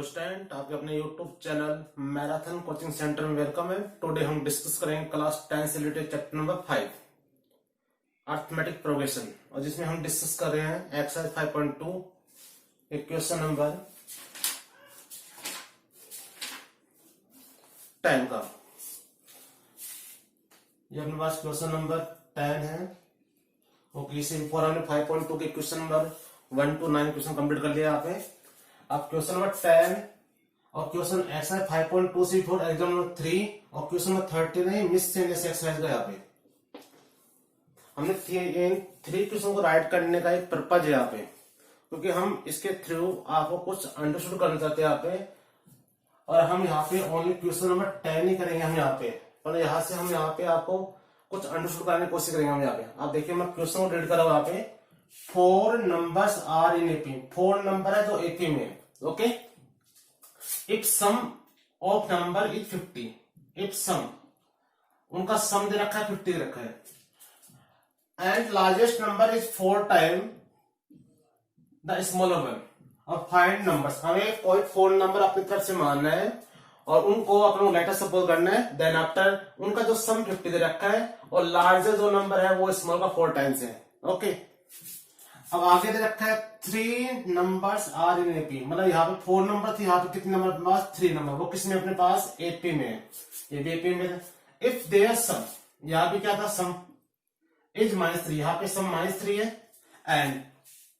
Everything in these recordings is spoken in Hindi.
हेलो स्टूडेंट, आपके अपने YouTube channel marathon coaching centre में वेलकम है। टुडे हम डिस्कस करेंगे क्लास 10 से related chapter number 5 arithmetic progression, और जिसमें हम डिस्कस कर रहे हैं एक्सरसाइज 5.2 एक क्वेश्चन नंबर 10 का। ये अपने पास क्वेश्चन नंबर 10 है। ओके, इसे बिफोर हमने 5.2 के question number 1 to 9 question complete कर लिया यहाँ पे। अब क्वेश्चन नंबर 10 और क्वेश्चन एक्सरसाइज 5.2 से बिफोर एग्जाम नंबर 3 और क्वेश्चन नंबर 30 नहीं मिस चेंज एक्सरसाइज का यहाँ पे हमने 3 क्वेश्चन को राइट करने का एक पर्पज है यहाँ पे, क्योंकि हम इसके थ्रू आपको कुछ अंडरस्टूड करना चाहते हैं यहाँ पे। और हम यहाँ पे ओनली क्वेश्चन नंबर 10 ही करेंगे हम यहाँ पे, पर यहाँ से हम यहाँ पे आपको कुछ अंडरस्टूड करने की कोशिश करेंगे हम यहाँ पे। आप देखिए मैं क्वेश्चन को रीड कर रहा हूँ यहाँ पे। 4 numbers are in AP, 4 number है जो एपी में। Okay, if sum of number is 50, if sum उनका सम दे रखा है 50 दे रखा है, and largest number is 4 time the smaller one, और फाइंड नंबर्स। हमें कोई 4 नंबर अपनी तरफ से मानना है और उनको अपने लेटर सपोज करना है। देन आफ्टर उनका जो सम 50 दे रखा है और लार्जेस्ट जो नंबर है वो स्मॉल का 4 टाइम्स है। ओके, अब आगे दे रखा है 3 नंबर्स आर इन एपी, मतलब यहाँ पे 4 नंबर थी, यहाँ पे कितने नंबर अपने पास 3 नंबर, वो किसमें अपने पास एपी में है, ये भी एपी में। इफ देयर सम, यहाँ भी क्या था सम इज -3, यहाँ पे सम -3 है, एंड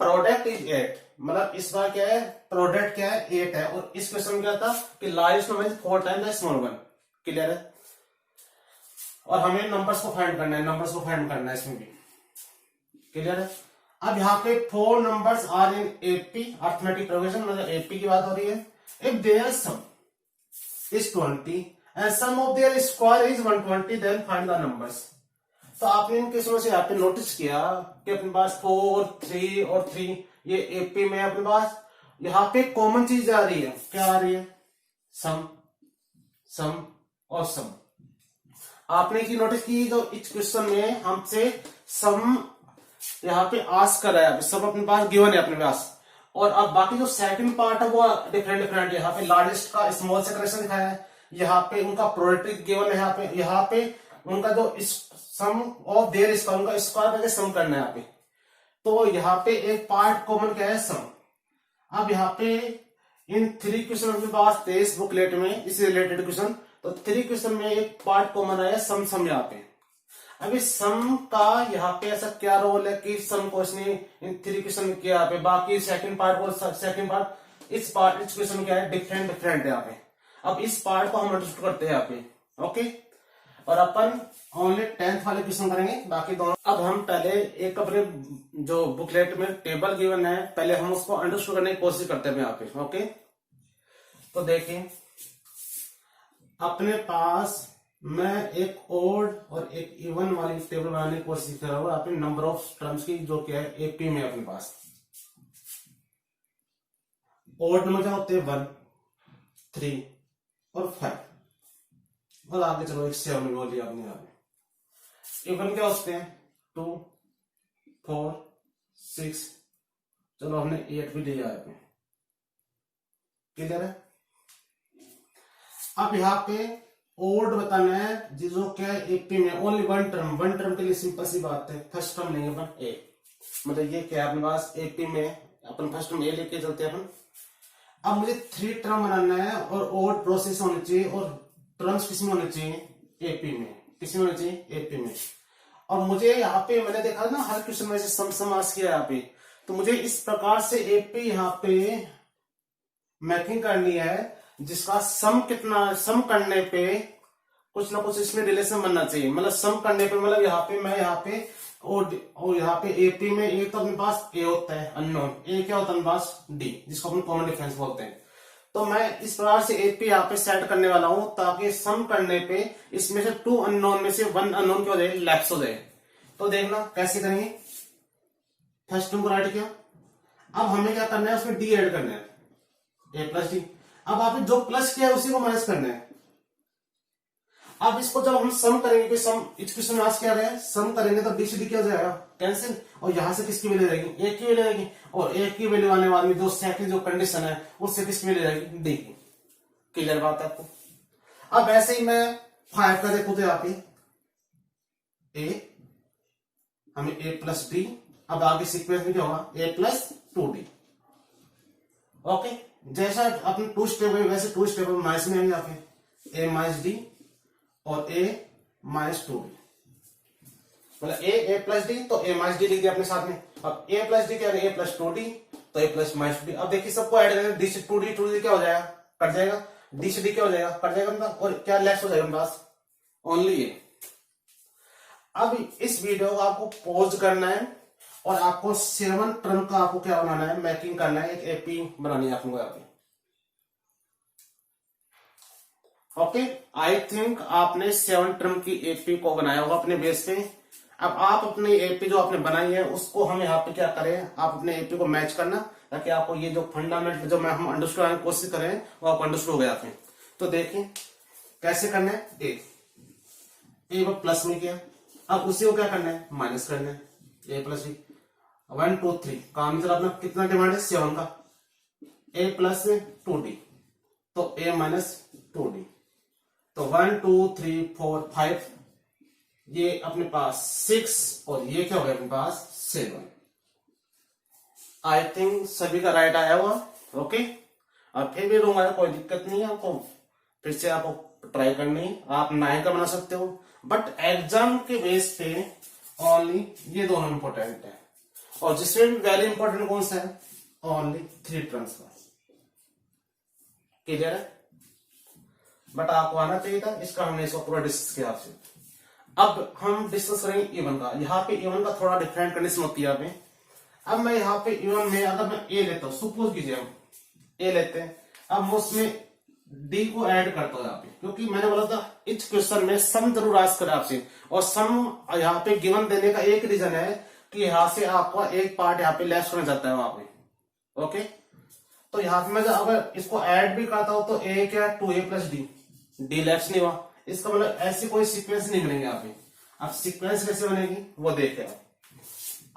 प्रोडक्ट इज 8, मतलब इस बार क्या है प्रोडक्ट क्या है 8 है, और इस क्वेश्चन में क्या था कि largest number is 4 times the small one. Clear है, और हमें नंबर्स को फाइंड करना है, नंबर्स को फाइंड करना है इसमें भी। क्लियर है। अब यहाँ पे 4 numbers are in AP arithmetic progression, मतलब एपी की बात हो रही है। If their sum is 20 and sum of their square is 120, then find the numbers. तो आपने इन केसों से यहाँ पे नोटिस किया कि अपने पास 4, 3 और 3 ये एपी में अपने पास। यहाँ पे कॉमन चीज आ रही है, क्या आ रही है सम, सम और सम। आपने की नोटिस की जो इस क्वेश्चन में हमसे सम यहाँ पे आस्क कर रहा है, सब अपने पास गिवन है अपने पास। और अब बाकी जो सेकंड पार्ट है वो डिफरेंट डिफरेंट, यहाँ पे लार्जेस्ट का स्मॉल से करेक्शन दिखाया है, यहाँ पे उनका प्रोडक्ट गिवन है, यहाँ पे उनका जो सम ऑफ देयर इसका उनका स्क्वायर करके सम करना है यहाँ पे। तो यहाँ पे एक पार्ट कॉमन क्या है सम। अब यहाँ पे इन 3 क्वेश्चन अपने पास 23 बुकलेट में इससे रिलेटेड क्वेश्चन, तो 3 क्वेश्चन में एक पार्ट कॉमन आया सम यहाँ पे। अभी सम का यहाँ पे ऐसा क्या रोल है कि सम को इसने इन 3 क्वेश्चन में किया पे, बाकी सेकंड पार्ट इस क्वेश्चन में क्या है डिफरेंट डिफरेंट है यहाँ पे। अब इस पार्ट को हम अंडरस्टूड करते हैं यहाँ पे। ओके, और अपन ओनली 10th वाले क्वेश्चन करेंगे, बाकी दोनों। अब हम पहले एक अपने जो बुकलेट में टेबल गिवन है पहले हम उसको अंडरस्टूड करने की कोशिश करते हैं यहाँ पे। ओके, तो देखिए अपने पास मैं एक ओड और एक इवन वाली टेबल बनाने की कोशिश कर रहा हूं अपने नंबर ऑफ टर्म्स की, जो क्या है एपी में अपने पास। ओड नंबर क्या होते हैं 1, 3 और 5, और आगे चलो एक 7 बोल लिया आपने यहाँ पे। इवन क्या होते हैं 2, 4, 6, चलो हमने 8 भी लिया है। क्लियर है। अब यहाँ पे ओड बताना है जो क्या है एपी में ओनली वन टर्म के लिए सिंपल सी बात है, फर्स्ट टर्म लेंगे अपन ए, मतलब ये क्या है अपने पास एपी में अपन फर्स्ट टर्म ए लेके चलते हैं अपन। अब मुझे 3 टर्म बनाना है और ओड प्रोसेस होनी चाहिए, और टर्म्स किसमें होने चाहिए एपी में, किसमें होने चाहिए एपी में। और मुझे यहाँ पे मैंने देखा ना हर क्वेश्चन में से सम आस्क किया यहाँ पे, तो मुझे इस प्रकार से एपी यहाँ पे मैथिंग करनी है जिसका सम कितना, सम करने पे कुछ ना कुछ इसमें रिलेशन बनना चाहिए। मतलब सम करने पे मतलब यहाँ पे मैं यहाँ पे और यहाँ पे एपी में एक तो अपने पास ए होता है अननोन, ए क्या होता है अपने पास डी, जिसको अपन कॉमन डिफरेंस बोलते हैं। तो मैं इस प्रकार से एपी यहाँ पे सेट करने वाला हूं ताकि सम करने पे इसमें से 2 अननोन में से 1 अननोन क्या हो जाए लैप्स हो जाए। तो देखना कैसे करेंगे, फर्स्ट टर्म को राइट किया, अब हमें क्या करना है उसमें डी ऐड करना है, ए प्लस डी। अब आपने जो प्लस किया है उसी को माइनस करना है। अब इसको जब हम सम करेंगे, कोई सम इक्वेशन में आज क्या है, सम करेंगे तो BCD क्या हो जाएगा, कैंसिल, और यहां से किसकी वैल्यू रहेगी, ए की वैल्यू रहेगी, और ए की वैल्यू आने वाली जो सेकंड जो कंडीशन है उससे किसकी वैल्यू रहेगी, डी की। क्लियर बात है आपको। अब ऐसे ही मैं 5 का देखो तो यहाँ पे ए, हमें ए प्लस डी, अब आगे सीक्वेंस में क्या होगा, ए प्लस 2D। ओके, जैसा अपने 2 स्टेप है वैसे 2 स्टेप में माइनस में आएंगे आपके, ए माइनस डी और ए माइनस 2D, मतलब ए प्लस डी, तो ए माइनस डी लिख दिया अपने साथ में। अब ए प्लस डी क्या है, ए प्लस 2D, तो ए प्लस माइनस डी। अब देखिए सबको ऐड करेंगे, डी से 2D, 2D क्या हो जाएगा, कट जाएगा, डी से डी क्या हो जाएगा, कट जाएगा अपना, और क्या लेस हो जाएगा अपने पास, ओनली ए। अब इस वीडियो को आपको पॉज करना है और आपको 7 टर्म का आपको क्या बनाना है, मैकिंग करना है, एक एपी बनानी है आपको यहाँ पे। ओके, आई थिंक आपने 7 टर्म की एपी को बनाया होगा अपने बेस पे। अब आप अपनी एपी जो आपने बनाई है उसको हम यहाँ पे क्या करें, आप अपने एपी को मैच करना, ताकि आपको ये जो फंडामेंटल जो मैं हम अंडरस्टूड करने की कोशिश करें वो आपको अंडरस्टूड हो गया आपने। तो देखिए कैसे करना है, ए वो प्लस में किया, अब उसी को क्या करना है, माइनस करना है, ए प्लस बी, 1 2 3 काम मतलब अपना कितना डिमांड है, 7 का, ए प्लस 2D, तो ए माइनस 2D, तो 1 2 3 4 5, ये अपने पास 6, और ये क्या हो गया अपने पास 7। आई थिंक सभी का राइट आया हुआ। ओके, अब फिर भी दूंगा, कोई दिक्कत नहीं है आपको, फिर से आपको ट्राई करनी है, आप 9 का बना सकते हो, बट एग्जाम के बेस पे ओनली ये दोनों इंपॉर्टेंट है, और जिसमें वेरी इंपॉर्टेंट कौन सा है, ओनली 3 टर्म्स का। क्लियर है, बट आपको आना चाहिए था, इसका हमने इसको पूरा डिस्कस किया आपसे। अब हम डिस्कस करेंगे इवन का। यहाँ पे इवन का थोड़ा डिफरेंट कंडीशन होती है यहाँ पे। अब मैं यहाँ पे इवन में अगर मैं ए लेता हूं, सपोज कीजिए हम ए लेते हैं, अब मैं उसमें डी को ऐड करता हूं यहाँ पे, क्योंकि मैंने बोला था इस क्वेश्चन में सम जरूर आस्क करे आपसे, और सम यहाँ पे गिवन देने का एक रीजन है कि यहाँ से आपका एक पार्ट यहाँ पे लेस होने जाता है वहां पे। ओके, तो यहाँ पे मैं अगर इसको ऐड भी करता हूं तो ए क्या है, 2A प्लस डी लेस नहीं हुआ, इसका मतलब ऐसी कोई सीक्वेंस नहीं बनेगी यहाँ पे। अब सीक्वेंस कैसे बनेगी वो देखे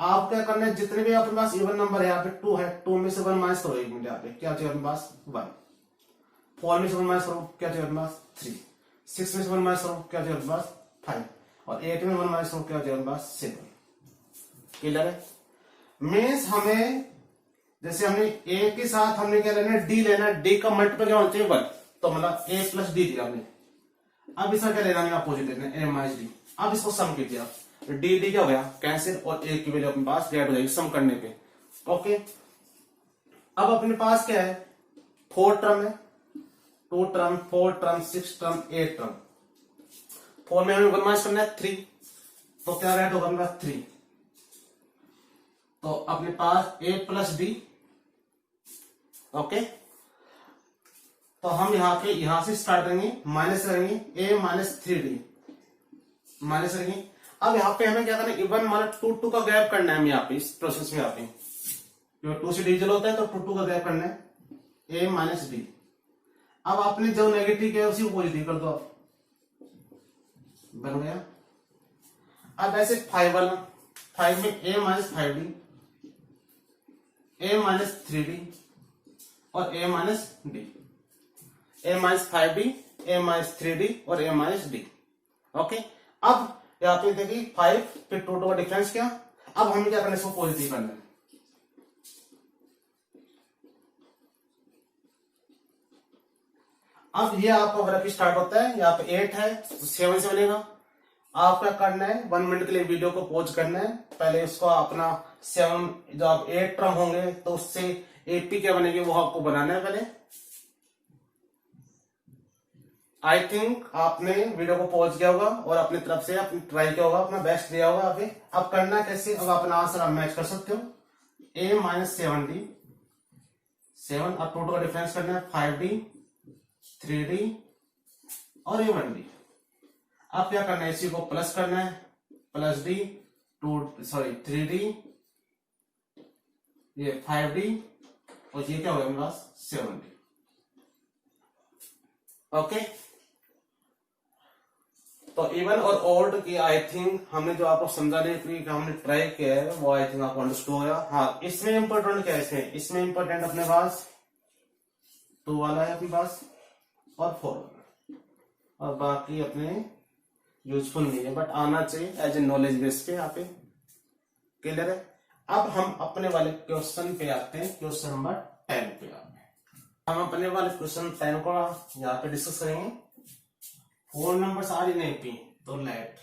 आप क्या करना है, जितने भी आपके पास इवन नंबर है, यहाँ पे 2 है, 2 में से 1 माइनस करो, 1 मिनट यहाँ पे क्या चाहिए अपने पास 1, 4 में से 1 माइनस करो क्या चाहिए अपने पास 3, 6 में से 1 माइनस करो क्या चाहिए अपने पास 5, और 8 में 1 माइनस करो क्या चाहिए अपने पास 7। क्लियर है, मीन्स हमें जैसे हमने ए के साथ हमने क्या लेना है, डी लेना है, डी का मल्टीपल क्या होना चाहिए 1, तो मतलब ए प्लस डी दिया हमने। अब इसका क्या लेना है, अपोजिट लेना है, ए माइनस डी। अब इसको सम कीजिए आप, डी डी क्या हो गया कैंसिल, और ए की वैल्यू अपने पास ऐड हो जाएगी सम करने पे। ओके, अब अपने पास क्या है, 4 टर्म है, 2 टर्म 4 टर्म 6 टर्म 8 टर्म, 4 में हमें 1 माइनस करना है 3, तो क्या ऐड होगा अपने पास 3, तो अपने पास ए प्लस डी। ओके, तो हम यहां से स्टार्ट करेंगे, माइनस करेंगे ए माइनस 3D माइनस करेंगे। अब यहाँ पे हमें क्या करना है, इवन मतलब 2 2 का गैप करना है हमें यहाँ पे इस प्रोसेस में, यहाँ पे 2 से डिविजन होता है तो 2 2 का गैप करना है, ए माइनस डी। अब आपने जो नेगेटिव किया उसी को पॉजिटिव कर दो, आप बन गया। अब ऐसे 5 वाला, 5 में ए माइनस 5D, ए माइनस 3D और ए माइनस डी, ए माइनस 5D, ए माइनस 3D और ए माइनस डी। ओके, अब यहाँ पे देखिए 5 फिर 2 2 का डिफरेंस क्या, अब हमें क्या करना है, इसको पॉजिटिव करना है। अब ये आपका वर्क स्टार्ट होता है, यहाँ पे 8 है तो 7 से बनेगा। आप क्या करना है, 1 मिनट के लिए वीडियो को पॉज करना है, पहले इसको अपना 7 जो आप 8 टर्म होंगे तो उससे 80 क्या बनेगी वो आपको बनाना है पहले। आई थिंक आपने वीडियो को पॉज किया होगा और अपनी तरफ से अपनी ट्राई किया होगा, अपना बेस्ट दिया होगा। अभी अब करना कैसे, अब अपना आंसर आप मैच कर सकते हो, ए माइनस 7D 7, अब टोटल का डिफरेंस करना है 5D 3D और ये 1D। अब क्या करना है, इसी को प्लस करना है, प्लस डी 3D, ये 5D और ये क्या होगा मेरे पास 7D। ओके, तो इवन और ओड की आई थिंक हमने जो आपको समझाने की हमने ट्राई किया है वो आई थिंक आपको अंडरस्टूड हो गया। हाँ, इसमें इंपॉर्टेंट क्या है, इसमें इंपॉर्टेंट अपने पास 2 वाला है अपने पास और 4 वाला, और बाकी अपने यूजफुल नहीं है, बट आना चाहिए एज ए नॉलेज बेस पे यहाँ पे। क्लियर है। अब हम अपने वाले क्वेश्चन पे आते हैं, क्वेश्चन नंबर 10 पे आते हैं। हम अपने वाले क्वेश्चन 10 को यहाँ पे डिस्कस करेंगे। 4 नंबर्स आर इन एपी, तो late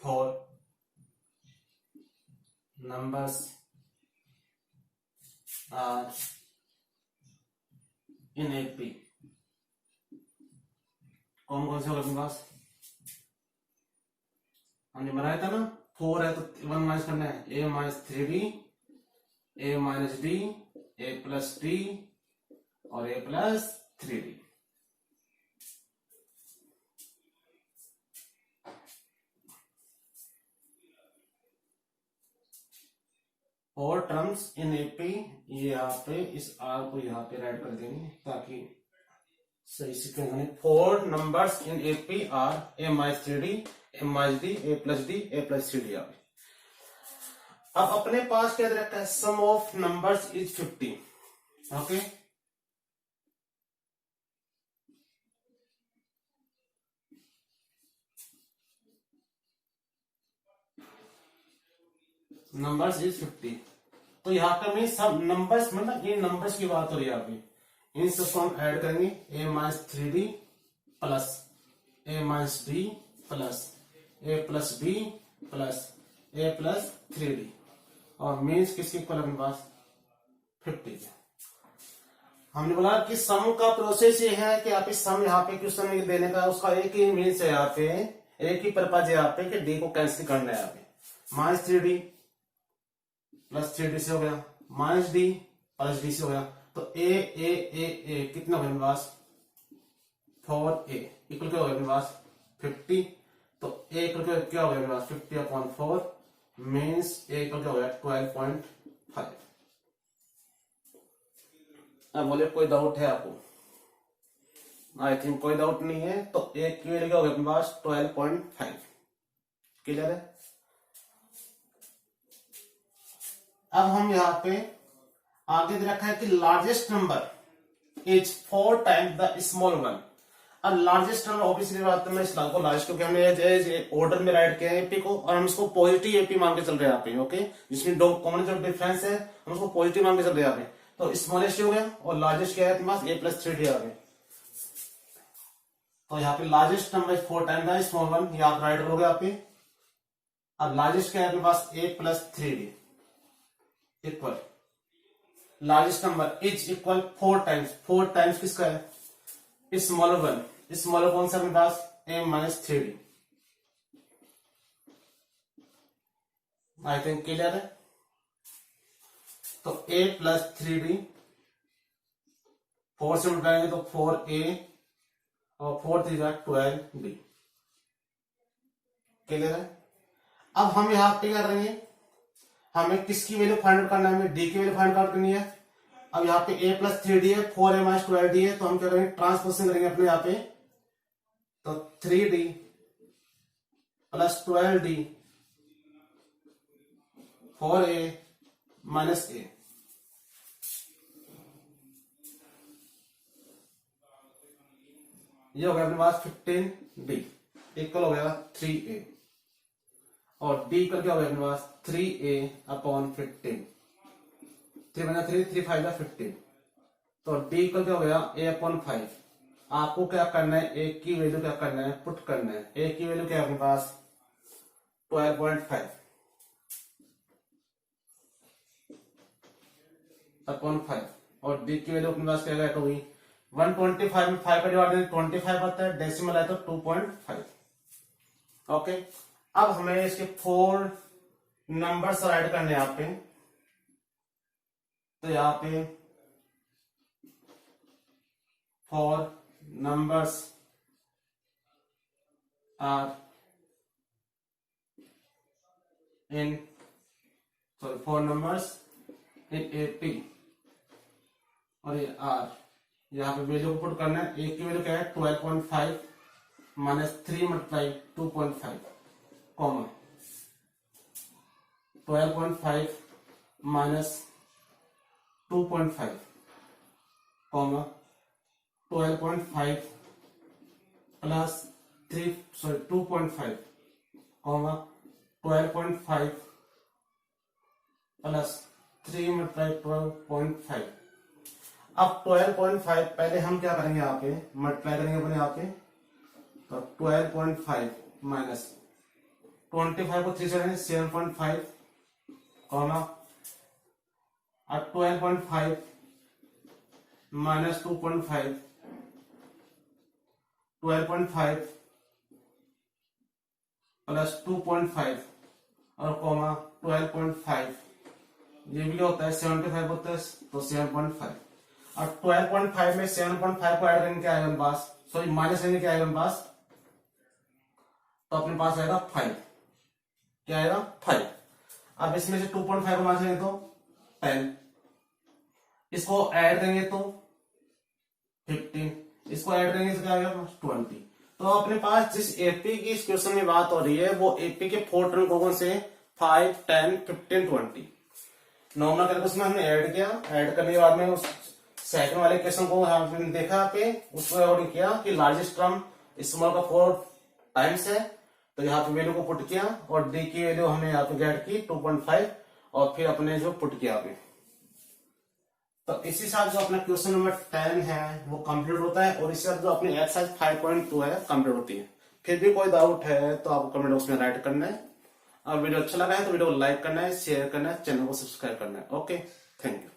4 numbers are in AP। कौन कौन से होगा अपने पास, हमने बनाया था ना, 4 है तो 1 माइनस करना है, a minus 3d, a minus d, a plus d और a प्लस 3d। और टर्म्स इन एपी, ये यहाँ पे इस आर को यहाँ पे राइट कर देंगे ताकि सही सीक्वेंस बने। 4 numbers in AP are a minus 3d, a minus D, a plus D, a plus 3d। अब अपने पास क्या रखा है, sum of numbers is 50। Okay, numbers is 50। तो यहाँ पे मैं सब नंबर्स, मतलब ये नंबर्स की बात हो रही है यहाँ पे, इन सबको हम ऐड करेंगे, ए माइनस 3d प्लस ए माइनस डी प्लस ए प्लस बी प्लस ए प्लस 3d, और मीन्स किसके इक्वल अपने पास 50। हमने बोला कि सम का प्रोसेस ये है कि आप इस सम यहाँ पे क्वेश्चन में देने का उसका एक ही मीन्स है, यहाँ पे एक ही पर्पज है यहाँ पे कि डी को कैंसिल करना है। यहाँ पे माइनस 3d प्लस 3d से हो गया, माइनस डी प्लस डी से हो गया, तो ए ए ए ए कितना हो गया मेरे पास 4a इक्वल क्या हो गया मेरे पास 50। तो ए इक्वल क्या हो गया मेरे पास 50/4 मीन्स ए इक्वल क्या हो गया 12.5। अब बोले कोई डाउट है आपको, आई थिंक कोई डाउट नहीं है। तो ए की वैल्यू क्या हो गया अपने पास 12.5। क्लियर है। अब हम यहाँ पे आगे दे रखा है कि largest number is 4 times the small one. अब लार्जेस्ट नंबर ऑब्वियसली बात है, मैं इस को लार्जेस्ट क्योंकि हमने ऑर्डर में राइट किया है एपी को, और हम इसको पॉजिटिव एपी मान के चल रहे हैं यहाँ पे। ओके, जिसमें दो कॉमन जो डिफरेंस है हम उसको पॉजिटिव मान के चल रहे हैं यहाँ पे। तो स्मॉलेस्ट हो गया और लार्जेस्ट क्या है तुम्हारे पास a प्लस 3d आ गया। तो यहाँ पे लार्जेस्ट नंबर 4 टाइम था स्मॉल वन, ये आप राइट करोगे यहाँ पे। अब लार्जेस्ट क्या है आपके पास a plus 3d equal largest number is equal 4 times, 4 times किसका है स्मॉलर वन, स्मॉलर कौन सा अपने पास a minus 3d। I think clear है। तो a प्लस 3d 4 से उठाएंगे तो 4a और 4 3 12d। क्लियर है। अब हम यहां पे क्या करेंगे, हमें किसकी वैल्यू फाइंड आउट करना है, हमें d की वैल्यू फाइंड आउट करनी है। अब यहाँ पे a प्लस 3d है, 4a माइनस 12d है, तो हम क्या करेंगे ट्रांसपोजिशन करेंगे अपने यहाँ पे। तो 3d plus 12d 4a minus a, ये हो गया अपने पास 15d इक्वल हो गया 3a, और d इक्वल क्या हो गया अपने पास 3a/15, 3 बना 3 3 5 15। तो d इक्वल क्या हो गया a/5। आपको क्या करना है, a की वैल्यू क्या करना है पुट करना है। a की वैल्यू क्या है अपने पास 12.5/5, और d की वैल्यू अपने पास क्या है हुई 125 में 5 का डिवाइड 25 आता है, डेसिमल है तो 2.5। ओके, अब हमें इसके 4 नंबर्स राइट करने यहाँ पे। तो यहाँ पे 4 numbers are in 4 numbers in AP और ये R यहाँ पे वैल्यू को पुट करना है। ए की वैल्यू क्या है 12.5 minus 3 multiply 2.5 comma 12.5 minus 2.5 comma 12.5 plus 2.5 comma 12.5 plus 3 multiply 12.5। अब 12.5 पहले हम क्या करेंगे यहाँ पे मल्टीप्लाई करेंगे अपने यहाँ पे, तो 12.5 माइनस 25 को 3 से 7.5 कॉमा अब 12.5 माइनस 2.5 12.5 प्लस 2.5 और कॉमा 12.5 ये भी होता है 75 होता है तो 7.5। अब 12.5 में 7.5 को ऐड करेंगे क्या आएगा पास, सॉरी माइनस करेंगे क्या आएगा पास, तो अपने पास आएगा 5। क्या आएगा 5। अब इसमें से 2.5 को माइनस करेंगे तो 10, इसको ऐड करेंगे तो 15, इसको ऐड करेंगे तो क्या आएगा 20। तो अपने पास जिस एपी की इस क्वेश्चन में बात हो रही है वो एपी के 4 टर्म कौन से 5, 10, 15, 20 नॉर्मल करके उसमें हमने ऐड किया। ऐड करने के बाद में उस सेकंड वाले क्वेश्चन को हमने देखा पे उसको अकॉर्डिंग किया कि लार्जेस्ट टर्म स्मॉल का 4 टाइम्स है, तो यहाँ पे वैल्यू को पुट किया और डी की वैल्यू हमने यहाँ पे गेट की 2.5 और फिर अपने जो पुट किया आपने, तो इसी साथ जो अपना क्वेश्चन नंबर 10 है वो कंप्लीट होता है और इसके साथ जो अपनी एक्सरसाइज 5.2 है कंप्लीट होती है। फिर भी कोई डाउट है तो आपको कमेंट बॉक्स में राइट करना है। और वीडियो अच्छा लगा है तो वीडियो को लाइक करना है, शेयर करना है, चैनल को सब्सक्राइब करना है। Okay, thank you.